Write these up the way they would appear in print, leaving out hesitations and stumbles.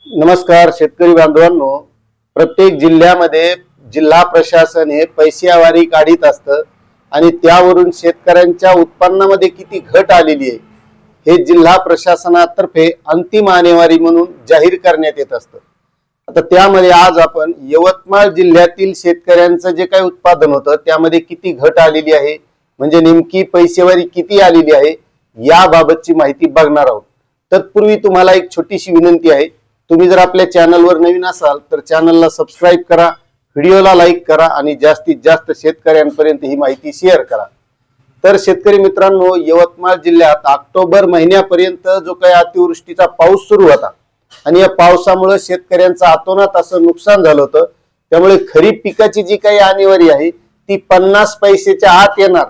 नमस्कार शेतकरी बांधवांनो, प्रत्येक जिल्ह्यामध्ये जिल्हा प्रशासन हे पैशावारी काढीत असतं आणि त्यावरून शेतकऱ्यांच्या उत्पन्नामध्ये किती घट आलेली आहे हे जिल्हा प्रशासनातर्फे अंतिम आणेवारी म्हणून जाहीर करण्यात येत असतं। आता त्यामध्ये आज आपण यवतमाळ जिल्ह्यातील शेतकऱ्यांचं जे काही उत्पादन होतं त्यामध्ये किती घट आलेली आहे, म्हणजे नेमकी पैसेवारी किती आलेली आहे याबाबतची माहिती बघणार आहोत। तत्पूर्वी तुम्हाला एक छोटीशी विनंती आहे, तुम्ही जर आपल्या चॅनलवर नवीन असाल तर चॅनलला सबस्क्राइब करा, व्हिडिओला लाईक करा आणि जास्तीत जास्त शेतकऱ्यांपर्यंत ही माहिती शेअर करा। तर शेतकरी मित्रांनो, यवतमाळ जिल्ह्यात ऑक्टोबर महिन्यापर्यंत जो काही अतिवृष्टीचा पाऊस सुरू होता आणि या पावसामुळे शेतकऱ्यांचं अतोनात असं नुकसान झालं होतं, त्यामुळे खरीप पिकाची जी काही आणेवारी आहे ती 50 पैसेच्या आत येणार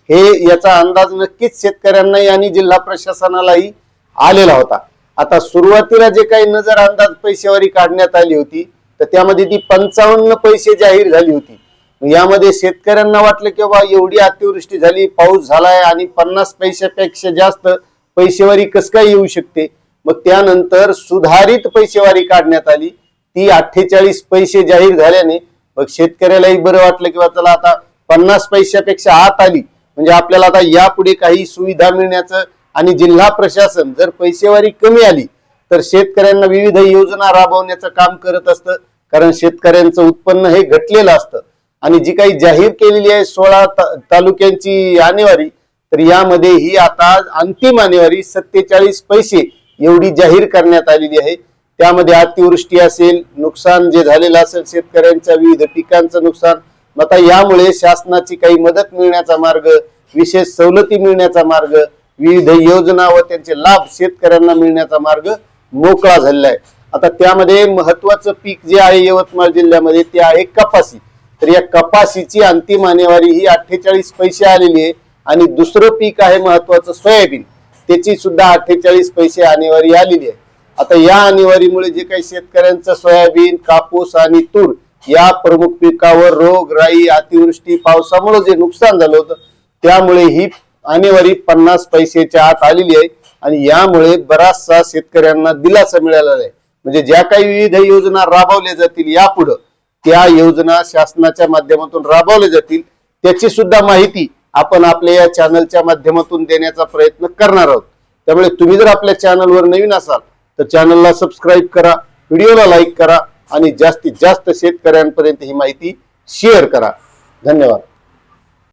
हे याचा अंदाज नक्कीच शेतकऱ्यांनाही आणि जिल्हा प्रशासनालाही आलेला होता। आता सुरुवातीला जे काही नजर अंदाज पैसेवारी काढण्यात आली होती तर त्यामध्ये ती 55 पैसे जाहीर झाली होती। यामध्ये शेतकऱ्यांना वाटलं की बाबा एवढी अतिवृष्टी झाली, पाऊस झालाय आणि 50 पैशापेक्षा जास्त पैसेवारी कस काय येऊ शकते। मग त्यानंतर सुधारित पैसेवारी काढण्यात आली, ती 48 पैसे जाहीर झाल्याने मग शेतकऱ्यालाही बरं वाटलं की चला आता 50 पैशापेक्षा आत आली म्हणजे आपल्याला आता यापुढे काही सुविधा मिळण्याचं, आणि जिल्हा प्रशासन जर पैसेवारी कमी आली तर शेतकऱ्यांना विविध योजना राबवण्याचं काम करत असतं, कारण शेतकऱ्यांचं उत्पन्न हे घटलेलं असतं। आणि जी काही जाहीर केलेली आहे 16 तालुक्यांची आणेवारी, तर यामध्ये ही आता अंतिम आणेवारी 47 पैसे एवढी जाहीर करण्यात आलेली आहे। त्यामध्ये अतिवृष्टी असेल, नुकसान जे झालेलं असेल शेतकऱ्यांच्या विविध पिकांचं नुकसान, आता यामुळे शासनाची काही मदत मिळण्याचा मार्ग, विशेष सवलती मिळण्याचा मार्ग, विविध योजना व त्यांचे लाभ शेतकऱ्यांना मिळण्याचा मार्ग मोकळा झालेला आहे। आता त्यामध्ये महत्वाचं पीक जे आहे यवतमाळ जिल्ह्यामध्ये ते आहे कपासी। तर या कपासीची अंतिम आणेवारी ही 48 पैसे आलेली आहे आणि दुसरं पीक आहे महत्वाचं सोयाबीन, त्याची सुद्धा 48 पैसे आणेवारी आलेली आहे। आता या आणेवारीमुळे जे काही शेतकऱ्यांचं सोयाबीन, कापूस आणि तूर या प्रमुख पिकावर रोग राई, अतिवृष्टी, पावसामुळे जे नुकसान झालं होतं त्यामुळे ही आणेवारी 50 पैसेच्या आत आलेली आहे आणि यामुळे बराचसा शेतकऱ्यांना दिलासा मिळालेला आहे। म्हणजे ज्या काही विविध योजना राबवल्या जातील यापुढे, त्या योजना शासनाच्या माध्यमातून राबवल्या जातील त्याची सुद्धा माहिती आपण आपल्या या चॅनलच्या माध्यमातून देण्याचा प्रयत्न करणार आहोत। त्यामुळे तुम्ही जर आपल्या चॅनलवर नवीन असाल तर चॅनलला सबस्क्राइब करा, व्हिडिओला लाईक करा आणि जास्तीत जास्त शेतकऱ्यांपर्यंत ही माहिती शेअर करा। धन्यवाद।